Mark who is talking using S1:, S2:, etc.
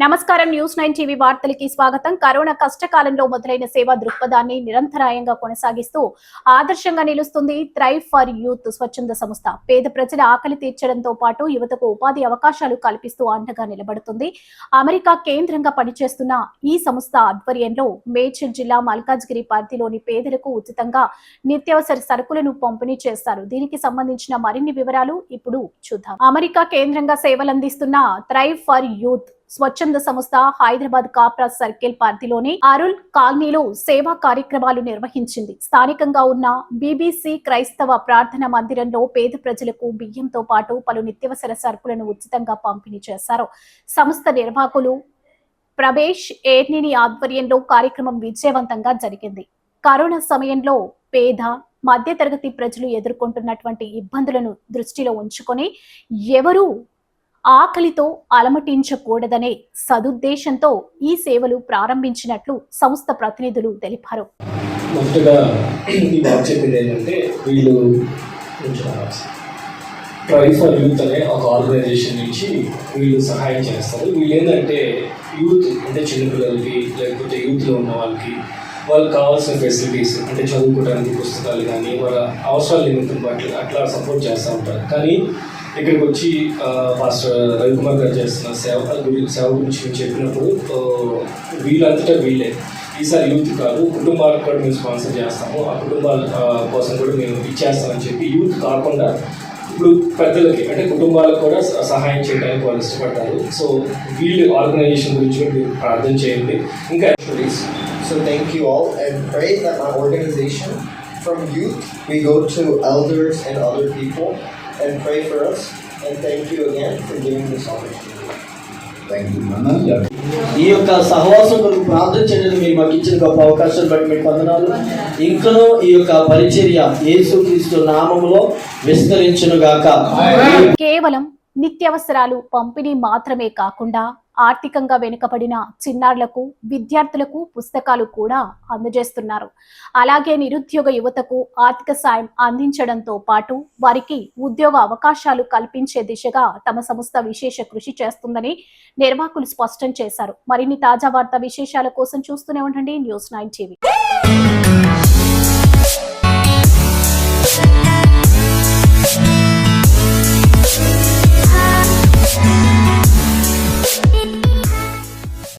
S1: నమస్కారం. News 9 TV వార్తలకి స్వాగతం. Corona కష్టకాలంలో మొదలైన సేవా దృక్పథాన్ని నిరంతరాయంగా కొనసాగిస్తూ ఆదర్శంగా నిలుస్తుంది థ్రైవ్ ఫర్ యూత్ స్వచ్ఛంద సంస్థ. పేద ప్రజల ఆకలి తీర్చడంతో పాటు యువతకు ఉపాధి అవకాశాలు కల్పిస్తూ అండగా నిలబడుతుంది. అమెరికా కేంద్రంగా పనిచేస్తున్న ఈ సంస్థ ఆధ్వర్యంలో మేడ్చల్ జిల్లా మల్కాజ్గిరి పరిధిలోని పేదలకు ఉచితంగా నిత్యావసర సరుకులను పంపిణీ చేస్తారు. దీనికి సంబంధించిన మరిన్ని వివరాలు ఇప్పుడు చూద్దాం. అమెరికా కేంద్రంగా సేవలందిస్తున్న థ్రైవ్ ఫర్ యూత్ స్వచ్ఛంద సంస్థ హైదరాబాద్ కాప్రా సర్కిల్ పరిధిలోని అరుల్ కాలనీలో సేవా కార్యక్రమాలు నిర్వహించింది. స్థానికంగా ఉన్న బీబీసీ క్రైస్తవ ప్రార్థన మందిరంలో పేద ప్రజలకు బియ్యంతో పాటు పలు నిత్యావసర సరుకులను ఉచితంగా పంపిణీ చేశారు. సంస్థ నిర్వాహకులు ప్రవేశ్ ఏర్నిని ఆధ్వర్యంలో కార్యక్రమం విజయవంతంగా జరిగింది. కరోనా సమయంలో పేద మధ్యతరగతి ప్రజలు ఎదుర్కొంటున్నటువంటి ఇబ్బందులను దృష్టిలో ఉంచుకొని ఎవరూ ఆకలితో అలమటించకూడదనే సదుద్దేశంతో ఈ సేవలు ప్రారంభించినట్లు సంస్థ ప్రతినిధులు తెలిపారు.
S2: మొదటగా ఈ బాబు చెప్పింది ఏంటంటే వీళ్ళు ట్రై ఫర్ యూత్ అనే ఒక ఆర్గనైజేషన్ నుంచి వీళ్ళు సహాయం చేస్తారు. వీళ్ళు ఏంటంటే యూత్ అంటే చిన్నపిల్లలకి లేకపోతే యూత్లో ఉన్న వాళ్ళకి కావాల్సిన ఫెసిలిటీస్ అంటే చదువుకోవడానికి పుస్తకాలు కానీ వాళ్ళ అవసరాల నిమిత్తం బట్టి అట్లా సపోర్ట్ చేస్తూ ఉంటారు. కానీ ఇక్కడికి వచ్చి మాస్టర్ రవికుమార్ గారు చేస్తున్న సేవ గురించి మేము చెప్పినప్పుడు వీళ్ళంతటా వీళ్ళే ఈసారి యూత్ కాదు కుటుంబాలకు కూడా మేము స్పాన్సర్ చేస్తాము, ఆ కుటుంబాల కోసం కూడా మేము ఇచ్చేస్తామని చెప్పి యూత్ కాకుండా ఇప్పుడు పెద్దలకి అంటే కుటుంబాలకు కూడా సహాయం చేయడానికి వాళ్ళు ఇష్టపడ్డారు. సో వీళ్ళు ఆర్గనైజేషన్ గురించి కూడా మీరు ప్రార్థన చేయండి. ఇంకా
S3: So thank you all and pray that our organization from youth we go to elders and other people and pray for us, and thank you again for giving this opportunity.
S4: Thank you, Nana.
S5: ఈ యొక్క సహవాసం కొరకు ప్రార్థన చేయడానికి మీరు మాకు ఇచ్చిన గొప్ప అవకాశాలు బట్టి మీకు వందనాలు. ఇంకనూ ఈ యొక్క పరిచర్య యేసుక్రీస్తు నామములో విస్తరించును గాక.
S1: కేవలం నిత్యావసరాలు పంపిణీ మాత్రమే కాకుండా ఆర్థికంగా వెనుకబడిన చిన్నారులకు విద్యార్థులకు పుస్తకాలు కూడా అందజేస్తున్నారు. అలాగే నిరుద్యోగ యువతకు ఆర్థిక సాయం అందించడంతో పాటు వారికి ఉద్యోగ అవకాశాలు కల్పించే దిశగా తమ సంస్థ విశేష కృషి చేస్తుందని నిర్వాహకులు స్పష్టం చేశారు. మరిన్ని తాజా వార్తా విశేషాల కోసం చూస్తూనే ఉండండి న్యూస్ 9 టీవీ.